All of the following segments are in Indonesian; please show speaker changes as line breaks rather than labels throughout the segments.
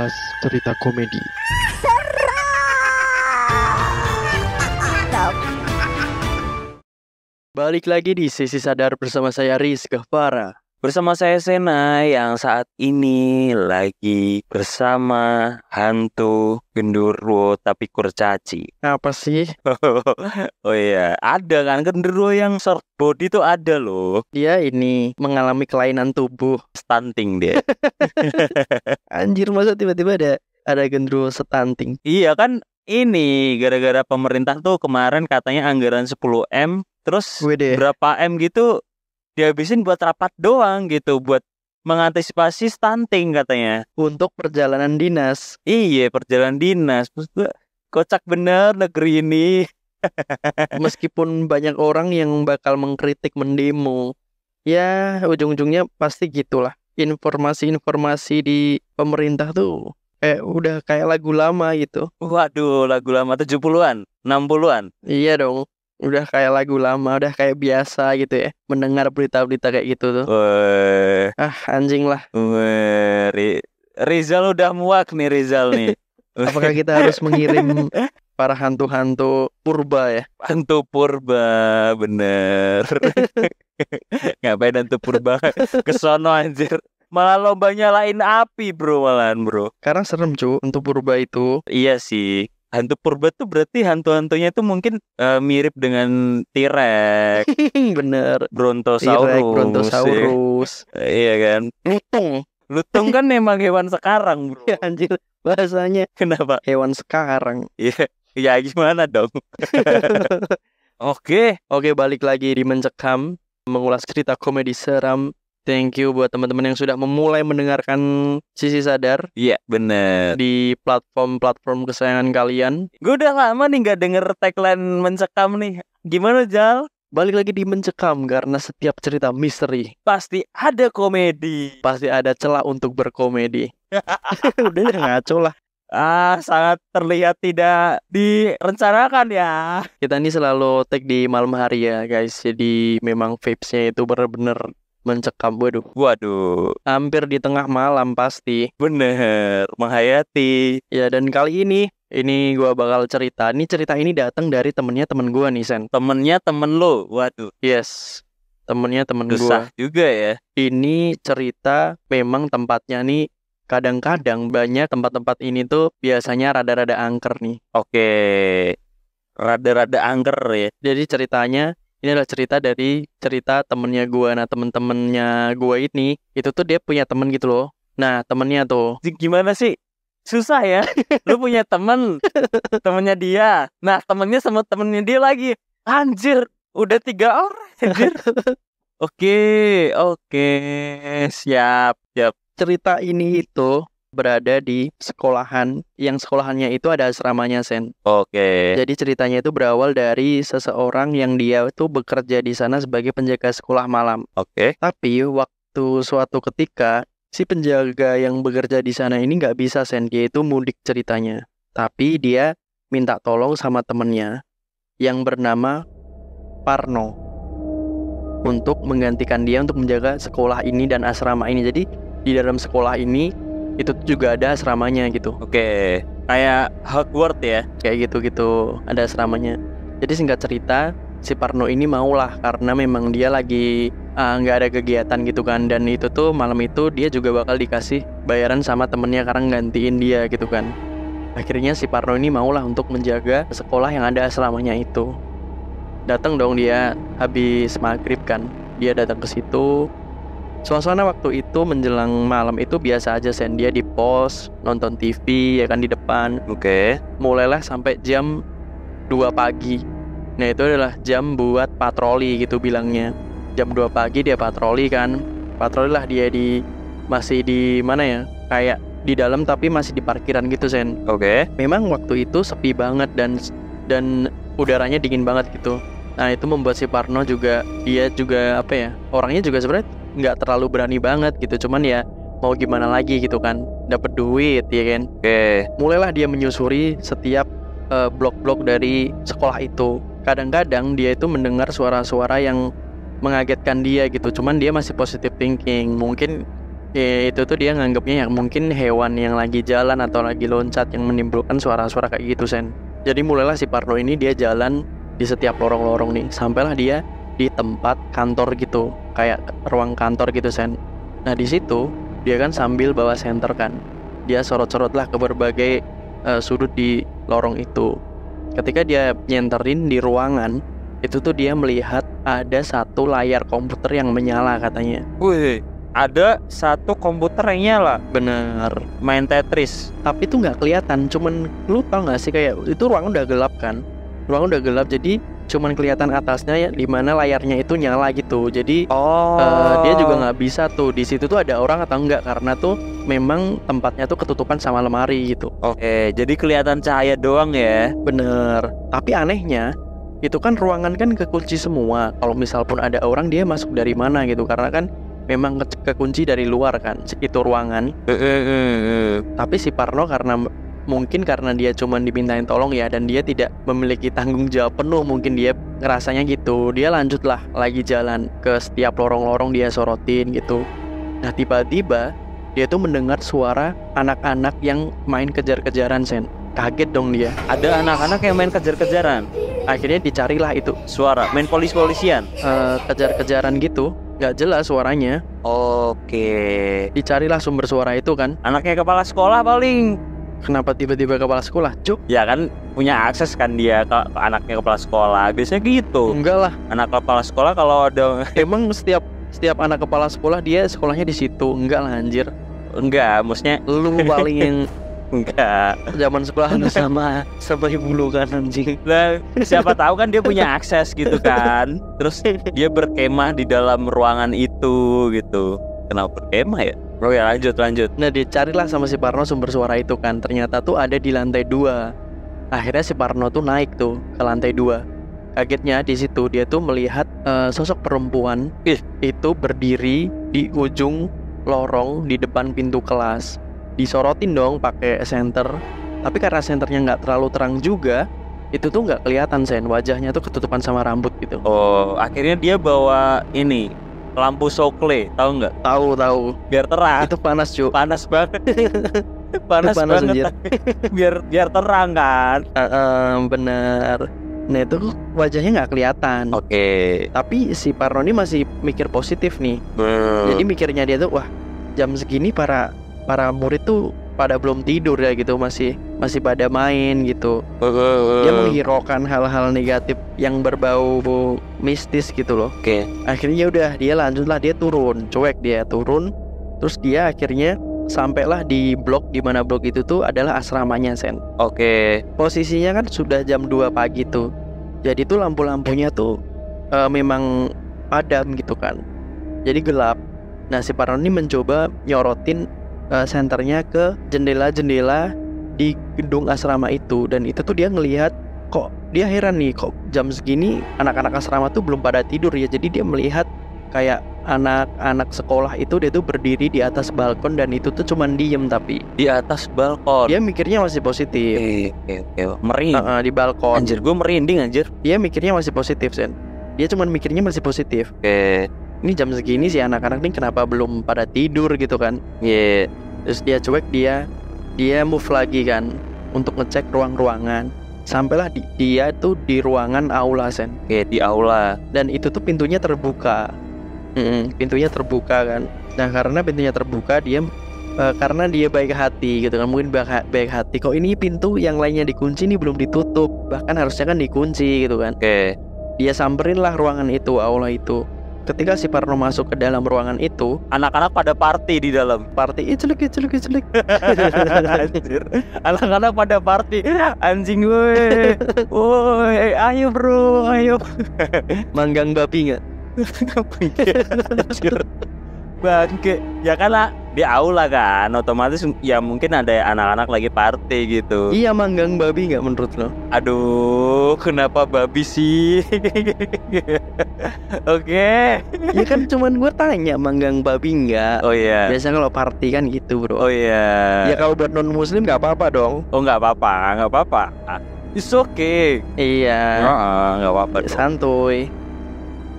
mengulas cerita komedi. Balik lagi di Sisi Sadar bersama saya Rizky Farah.
Bersama saya Sena yang saat ini lagi bersama hantu genderuwo tapi kurcaci.
Apa sih?
Oh iya, ada kan genderuwo yang short body tuh ada loh.
Dia ini mengalami kelainan tubuh.
Stunting dia.
Anjir, masa tiba-tiba ada genderuwo stunting?
Iya kan, ini gara-gara pemerintah tuh kemarin katanya anggaran 10M, terus
Wede.
berapa M gitu dihabisin buat rapat doang gitu, buat mengantisipasi stunting katanya.
Untuk perjalanan dinas.
Iya, perjalanan dinas. Maksud gue, kocak bener negeri ini.
Meskipun banyak orang yang bakal mengkritik, mendemo, ya ujung-ujungnya pasti gitulah. Informasi-informasi di pemerintah tuh udah kayak lagu lama gitu.
Waduh, lagu lama 70-an, 60-an.
Iya dong. Udah kayak lagu lama, udah kayak biasa gitu ya mendengar berita-berita kayak gitu tuh.
Weh,
Anjing lah.
Rizal udah muak nih, Rizal nih.
Apakah kita harus mengirim para hantu-hantu purba ya?
Hantu purba, bener. Ngapain hantu purba kesono anjir? Malah lomba nyalain api bro, malahan bro.
Karena serem cu, untuk purba itu.
Iya sih. Hantu purba tuh berarti hantu-hantunya tuh mungkin mirip dengan T-Rex,
Bener.
Brontosaurus,
T-Rex, Brontosaurus.
Iya kan? Lutung kan memang hewan sekarang bro.
Ya anjir, bahasanya
Kenapa?
hewan sekarang.
Iya, ya gimana dong? Oke,
balik lagi di Mencekam, mengulas cerita komedi seram. Thank you buat teman-teman yang sudah memulai mendengarkan Sisi Sadar.
Iya bener.
Di platform-platform kesayangan kalian.
Gue udah lama nih gak denger tagline Mencekam nih. Gimana Jal?
Balik lagi di Mencekam karena setiap cerita misteri
pasti ada komedi.
Pasti ada celah untuk berkomedi. Udah ngaco lah.
Sangat terlihat tidak direncanakan ya.
Kita ini selalu tag di malam hari ya guys. Jadi memang vibes-nya itu bener-bener mencekam.
Waduh.
Hampir di tengah malam pasti.
Bener, menghayati.
Ya dan kali ini gua bakal cerita. Cerita ini datang dari temennya temen gua nih Sen.
Temennya temen lo, waduh.
Yes, temennya temen gua.
Susah juga ya.
Ini cerita memang tempatnya nih kadang-kadang banyak tempat-tempat ini tuh biasanya rada-rada angker nih.
Oke, rada-rada angker ya.
Jadi ceritanya ini adalah cerita dari cerita temennya gue. Nah temen-temennya gue ini itu tuh dia punya temen gitu loh. Nah temennya tuh
gimana sih? Susah ya. Lu punya temen, temennya dia. Nah temennya sama temennya dia lagi. Anjir, udah 3 orang anjir. Oke, siap.
Cerita ini itu berada di sekolahan, yang sekolahannya itu ada asramanya Sen.
Oke.
Jadi ceritanya itu berawal dari seseorang yang dia itu bekerja di sana sebagai penjaga sekolah malam.
Oke.
Tapi waktu suatu ketika si penjaga yang bekerja di sana ini nggak bisa Sen, dia itu mudik ceritanya. Tapi dia minta tolong sama temennya yang bernama Parno untuk menggantikan dia untuk menjaga sekolah ini dan asrama ini. Jadi di dalam sekolah ini itu juga ada asramanya gitu.
Oke, kayak Hogwarts ya.
Kayak gitu-gitu, ada asramanya. Jadi singkat cerita, si Parno ini maulah karena memang dia lagi nggak ada kegiatan gitu kan. Dan itu tuh malam itu dia juga bakal dikasih bayaran sama temennya karena gantiin dia gitu kan. Akhirnya si Parno ini maulah untuk menjaga sekolah yang ada asramanya itu. Datang dong dia habis maghrib kan. Dia datang ke situ. Suasana waktu itu menjelang malam itu biasa aja Sen. Dia di pos, nonton TV ya kan di depan.
Oke.
Mulailah sampai jam 2 pagi. Nah itu adalah jam buat patroli gitu bilangnya. Jam 2 pagi dia patroli kan. Patroli lah dia masih di mana ya, kayak di dalam tapi masih di parkiran gitu Sen.
Oke.
Memang waktu itu sepi banget dan udaranya dingin banget gitu. Nah itu membuat si Parno juga, dia juga apa ya, orangnya juga sebenarnya nggak terlalu berani banget gitu. Cuman ya mau gimana lagi gitu kan, dapat duit ya kan.
Oke.
Mulailah dia menyusuri setiap blok-blok dari sekolah itu. Kadang-kadang dia itu mendengar suara-suara yang mengagetkan dia gitu. Cuman dia masih positive thinking. Mungkin Ya, itu tuh dia nganggapnya ya mungkin hewan yang lagi jalan atau lagi loncat yang menimbulkan suara-suara kayak gitu, Sen. Jadi mulailah si Parno ini dia jalan di setiap lorong-lorong nih, sampailah dia di tempat kantor gitu, kayak ruang kantor gitu, Sen. Nah di situ dia kan sambil bawa senter kan, dia sorot-sorot lah ke berbagai sudut di lorong itu. Ketika dia nyenterin di ruangan itu tuh dia melihat ada satu layar komputer yang menyala katanya.
Wih, ada satu komputer yang nyala.
Bener.
Main Tetris.
Tapi itu nggak kelihatan, cuman lu tau nggak sih kayak itu ruangan udah gelap kan, ruangan udah gelap jadi cuman kelihatan atasnya ya, di mana layarnya itu nyala gitu. Jadi dia juga nggak bisa tuh di situ tuh ada orang atau enggak karena tuh memang tempatnya tuh ketutupan sama lemari gitu.
Oke, jadi kelihatan cahaya doang ya.
Bener. Tapi anehnya itu kan ruangan kan kekunci semua. Kalau misal pun ada orang dia masuk dari mana gitu, karena kan memang kekunci dari luar kan itu ruangan. Tapi si Parno karena dia cuma dimintain tolong ya, dan dia tidak memiliki tanggung jawab penuh, mungkin dia ngerasanya gitu. Dia lanjutlah lagi jalan ke setiap lorong-lorong dia sorotin gitu. Nah tiba-tiba dia tuh mendengar suara anak-anak yang main kejar-kejaran, Sen. Kaget dong dia.
Ada anak-anak yang main kejar-kejaran.
Akhirnya dicarilah itu
Suara main polisian.
kejar-kejaran gitu, gak jelas suaranya.
Oke.
Dicarilah sumber suara itu kan.
Anaknya kepala sekolah paling.
Kenapa tiba-tiba kepala sekolah, Cuk?
Ya kan punya akses kan dia ke anaknya kepala sekolah. Biasanya gitu.
Enggak lah.
Anak kepala sekolah kalau ada
Emang setiap anak kepala sekolah dia sekolahnya di situ? Enggak lah anjir.
enggak, maksudnya
Lu paling yang
enggak.
zaman sekolah lu sama ibu lu kan anjing.
Lah, siapa tahu kan dia punya akses gitu kan. Terus dia berkemah di dalam ruangan itu gitu. Kenapa berkemah ya? Oh ya, lanjut.
Nah dicarilah sama si Parno sumber suara itu kan. Ternyata tuh ada di lantai 2. Akhirnya si Parno tuh naik tuh ke lantai 2. Kagetnya di situ dia tuh melihat sosok perempuan itu berdiri di ujung lorong di depan pintu kelas. Disorotin dong pakai senter. Tapi karena senternya nggak terlalu terang juga, itu tuh nggak kelihatan, Sen. Wajahnya tuh ketutupan sama rambut gitu.
Oh, akhirnya dia bawa ini lampu sokle, tahu nggak?
Tahu.
Biar terang.
Itu panas, Cuk.
Panas banget. panas
anjir.
banget. biar terang kan.
Bener. Nah itu wajahnya nggak kelihatan.
Oke.
Tapi si Parno ini masih mikir positif nih. Jadi mikirnya dia tuh, wah jam segini para murid tuh pada belum tidur ya gitu, masih pada main gitu. Dia menghiraukan hal-hal negatif yang berbau mistis gitu loh.
Oke.
Akhirnya udah dia lanjutlah, dia turun, cuek dia turun. Terus dia akhirnya sampailah di blok, di mana blok itu tuh adalah asramanya, Sen.
Oke.
Posisinya kan sudah jam 2 pagi tuh. Jadi tuh lampu-lampunya tuh memang padam gitu kan. Jadi gelap. Nah si Parno ini mencoba nyorotin senternya ke jendela-jendela di gedung asrama itu. Dan itu tuh dia ngelihat, kok dia heran nih, kok jam segini anak-anak asrama tuh belum pada tidur ya. Jadi dia melihat kayak anak-anak sekolah itu dia tuh berdiri di atas balkon, dan itu tuh cuman diem tapi
Di atas balkon.
dia mikirnya masih positif.
Oke. Merinding.
Di balkon.
Anjir, gue merinding anjir.
Dia mikirnya masih positif, Sen. Dia cuman mikirnya masih positif.
Oke.
Ini jam segini sih anak-anak nih kenapa belum pada tidur gitu kan.
Iya.
Terus dia cuek, dia move lagi kan untuk ngecek ruang-ruangan. Sampailah dia tuh di ruangan aula, Sen.
Oke, di aula.
Dan itu tuh pintunya terbuka. Pintunya terbuka kan. Nah karena pintunya terbuka, dia karena dia baik hati gitu kan, mungkin baik hati, kok ini pintu yang lainnya dikunci nih belum ditutup, bahkan harusnya kan dikunci gitu kan.
Oke.
Dia samperin lah ruangan itu, aula itu. Ketika si Parno masuk ke dalam ruangan itu,
Anak-anak pada party di dalam.
party icelik.
Anjir. Anak-anak pada party. Anjing woi. Woi, ayo bro, ayo.
Manggang babi nggak?
Anjir. Bangke. Ya kan lah, di aula kan, otomatis ya mungkin ada anak-anak lagi party gitu.
Iya, manggang babi nggak menurut lo?
Aduh, kenapa babi sih? Oke.
Ya kan cuman gue tanya manggang babi nggak?
Oh iya.
Biasanya kalau party kan gitu, bro.
Oh iya.
Ya kalau buat non muslim nggak apa-apa dong.
Oh nggak apa-apa. It's okay.
Iya.
Nggak apa-apa dong.
Santuy.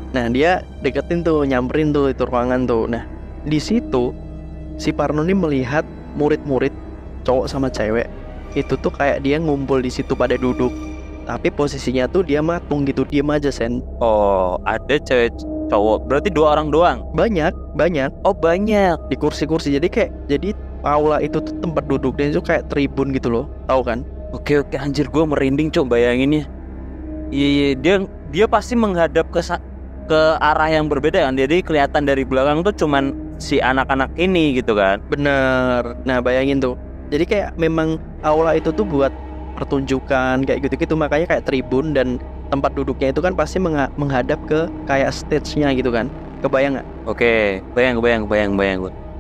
Nah dia deketin tuh, nyamperin tuh itu ruangan tuh. Nah di situ si Parno ini melihat murid-murid cowok sama cewek itu tuh kayak dia ngumpul di situ pada duduk, tapi posisinya tuh dia matung gitu, diem aja Sen.
Oh, ada cewek cowok. Berarti 2 orang doang.
Banyak.
Oh, banyak.
Di kursi-kursi. Jadi aula itu tuh tempat duduknya itu kayak tribun gitu loh. Tahu kan?
Oke, anjir gue merinding cok bayanginnya. Iya, dia pasti menghadap ke arah yang berbeda kan. Jadi kelihatan dari belakang tuh cuman si anak-anak ini gitu kan.
Bener. Nah, bayangin tuh. Jadi kayak memang aula itu tuh buat pertunjukan kayak gitu-gitu, makanya kayak tribun, dan tempat duduknya itu kan pasti menghadap ke kayak stage-nya gitu kan. Kebayang nggak?
Oke, bayang.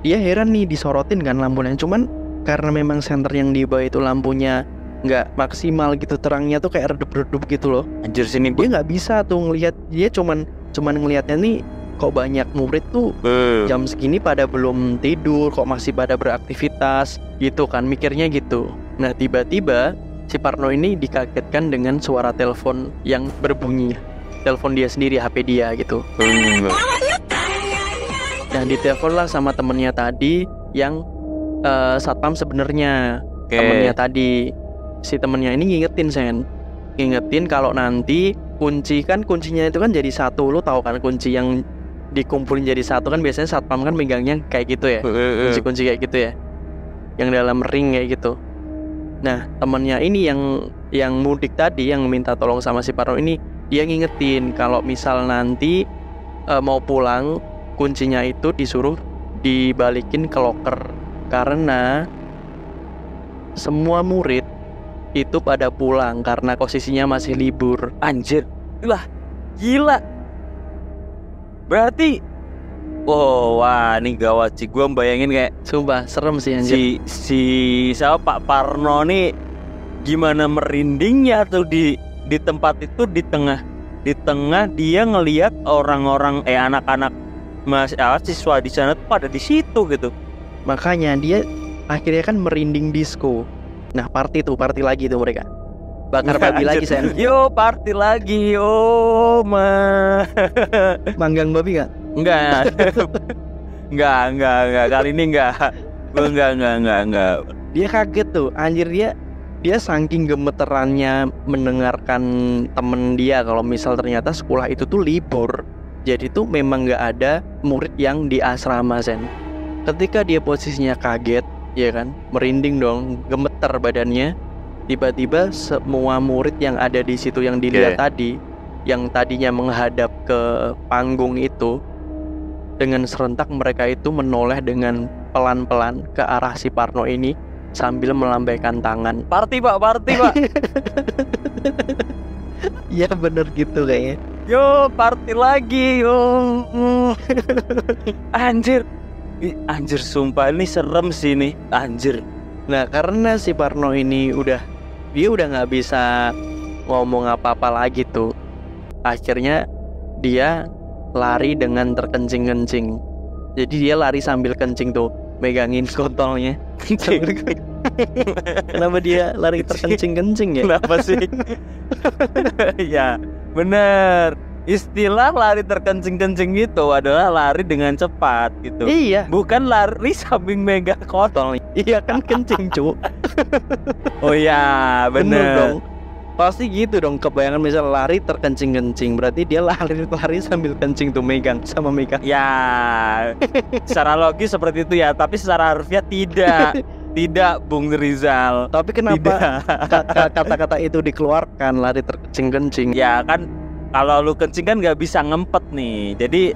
Dia heran nih disorotin kan lampunya, cuman karena memang center yang di bawah itu lampunya nggak maksimal gitu, terangnya tuh kayak redup-redup gitu loh.
Anjir sini
Dia nggak bisa tuh ngelihat, dia cuman ngelihatnya nih kok banyak murid tuh jam segini pada belum tidur, kok masih pada beraktivitas gitu kan, mikirnya gitu. Nah tiba-tiba si Parno ini dikagetkan dengan suara telepon yang berbunyi, telepon dia sendiri, HP dia gitu. Nah ditelepon lah sama temennya tadi yang satpam sebenarnya. Temennya tadi, si temennya ini ngingetin kalau nanti kuncinya itu kan jadi satu. Lu tahu kan kunci yang dikumpulin jadi satu kan biasanya satpam kan megangnya kayak gitu ya, kunci kayak gitu ya, yang dalam ring kayak gitu. Nah temennya ini yang mudik tadi, yang minta tolong sama si Parno ini, dia ngingetin kalau misal nanti mau pulang, kuncinya itu disuruh dibalikin ke loker, karena semua murid itu pada pulang karena posisinya masih libur.
Anjir, lah gila. Berarti wah ini gawat sih. Gue bayangin kayak
sumpah serem sih anjir.
Si siapa Pak Parno nih gimana merindingnya tuh di tempat itu, di tengah dia ngelihat orang-orang anak-anak siswa di sana tuh pada di situ gitu.
Makanya dia akhirnya kan merinding disco. Nah party lagi tuh mereka bakar babi lagi Sen.
Yo party lagi
manggang babi gak?
Enggak. Kali ini enggak.
Dia kaget tuh anjir, dia saking gemeterannya mendengarkan temen dia kalau misal ternyata sekolah itu tuh libur. Jadi tuh memang gak ada murid yang di asrama Sen. Ketika dia posisinya kaget, ya kan, merinding dong, gemeter badannya. Tiba-tiba semua murid yang ada di situ yang dilihat tadi, yang tadinya menghadap ke panggung itu, dengan serentak mereka itu menoleh dengan pelan-pelan ke arah si Parno ini sambil melambaikan tangan.
Party pak.
Ya bener gitu kayaknya.
Yo party lagi yo. Anjir sumpah ini serem sih nih anjir.
Nah karena si Parno ini dia udah nggak bisa ngomong apa-apa lagi tuh, akhirnya dia lari dengan terkencing-kencing. Jadi dia lari sambil kencing tuh, megangin kontolnya. Kenapa dia lari terkencing-kencing ya?
Kenapa sih? Ya bener, istilah lari terkencing-kencing itu adalah lari dengan cepat gitu.
Iya.
Bukan lari sambil megang kontol.
Iya kan kencing cu.
Oh iya bener
dong. Pasti gitu dong, kebayangan misal lari terkencing-kencing, berarti dia lari sambil kencing tuh, megang.
Ya secara logis seperti itu ya, tapi secara harfiah tidak Bung Rizal.
Tapi kenapa kata-kata itu dikeluarkan, lari terkencing-kencing?
Ya kan kalau lu kencing kan nggak bisa ngempet nih, jadi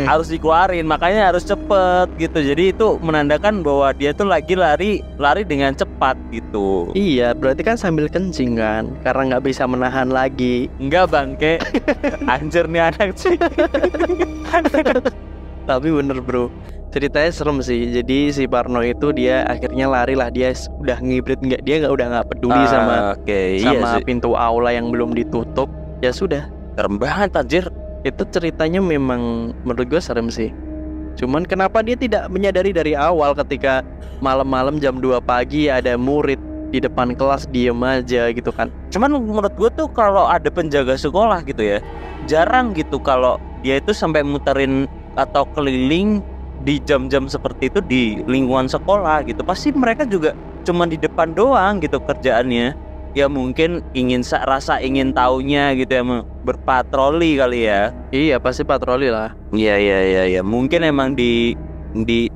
harus dikeluarin, makanya harus cepet gitu. Jadi itu menandakan bahwa dia tuh lagi lari dengan cepat gitu.
Iya, berarti kan sambil kencing kan, karena nggak bisa menahan lagi.
Enggak bangke. Anjir nih anak sih.
Tapi bener bro, ceritanya serem sih. Jadi si Parno itu dia akhirnya lari lah, dia udah ngibrit, dia udah nggak peduli sama pintu aula yang belum ditutup. Ya sudah,
serem banget anjir.
Itu ceritanya memang menurut gue serem sih. Cuman kenapa dia tidak menyadari dari awal ketika malam-malam jam 2 pagi ada murid di depan kelas diem aja gitu kan.
Cuman menurut gue tuh kalau ada penjaga sekolah gitu ya, jarang gitu kalau dia itu sampai muterin atau keliling di jam-jam seperti itu di lingkungan sekolah gitu. Pasti mereka juga cuma di depan doang gitu kerjaannya. Ya mungkin rasa ingin taunya gitu ya, berpatroli kali ya.
Iya pasti patroli lah.
Iya. Mungkin emang di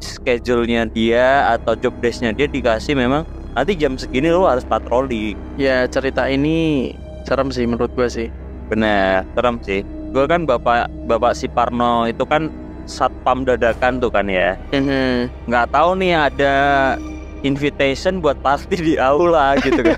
schedule-nya dia atau job desk-nya dia dikasih memang nanti jam segini lo harus patroli.
Ya cerita ini serem sih menurut gue sih.
Bener, serem sih. Gue kan bapak si Parno itu kan satpam dadakan tuh kan ya. Nggak tahu nih ada invitation buat party di aula gitu kan.